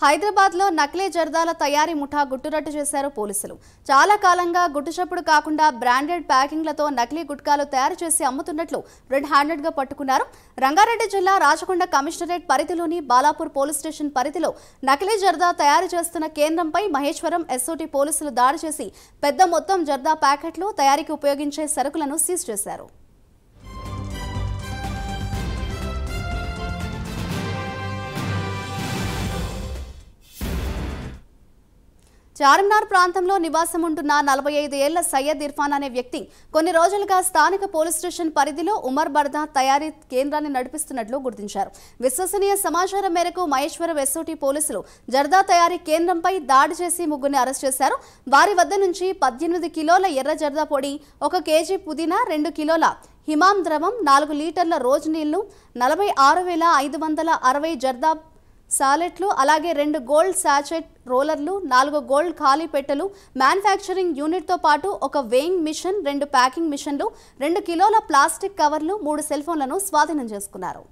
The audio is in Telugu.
హైదరాబాద్ లో నకిలీ జర్దాల తయారీ ముఠా గుట్టురట్టు చేశారు పోలీసులు. చాలా కాలంగా గుట్టుచప్పుడు కాకుండా బ్రాండెడ్ ప్యాకింగ్లతో నకిలీ గుట్కాలు తయారు చేసి అమ్ముతున్నట్లు రెడ్ హ్యాండెడ్ గా పట్టుకున్నారు. రంగారెడ్డి జిల్లా రాచకొండ కమిషనరేట్ పరిధిలోని బాలాపూర్ పోలీస్ స్టేషన్ పరిధిలో నకిలీ జర్దా తయారు చేస్తున్న కేంద్రంపై మహేశ్వరం ఎస్ఓటీ పోలీసులు దాడి చేసి పెద్ద మొత్తం జర్దా ప్యాకెట్లు తయారీకి ఉపయోగించే సరుకులను సీజ్ చేశారు. చార్మినార్ ప్రాంతంలో నివాసం ఉంటున్న 45 ఏళ్ల సయ్యద్ ఇర్ఫాన్ అనే వ్యక్తి కొన్ని రోజులుగా స్థానిక పోలీస్ స్టేషన్ పరిధిలో ఉమర్ బర్దా తయారీ కేంద్రాన్ని నడిపిస్తున్నట్లు గుర్తించారు. విశ్వసనీయ సమాచారం మేరకు మహేశ్వరం ఎస్ఓటీ పోలీసులు జర్దా తయారీ కేంద్రంపై దాడి చేసి ముగ్గురిని అరెస్ట్ చేశారు. వారి వద్ద నుంచి 18 కిలోల ఎర్ర జర్దా పొడి, 1 కేజీ పుదీనా, 2 కిలోల హిమామ్ ద్రవం, 4 లీటర్ల రోజు నీళ్లు, 46,560 జర్దా సాలెట్లు, అలాగే 2 గోల్డ్ సాచెట్ రోలర్లు, 4 గోల్డ్ ఖాళీ పెట్టెలు, మ్యానుఫ్యాక్చరింగ్ యూనిట్తో పాటు 1 వేయింగ్ మిషన్, 2 ప్యాకింగ్ మిషన్లు, 2 కిలోల ప్లాస్టిక్ కవర్లు, 3 సెల్ ఫోన్లను స్వాధీనం చేసుకున్నారు.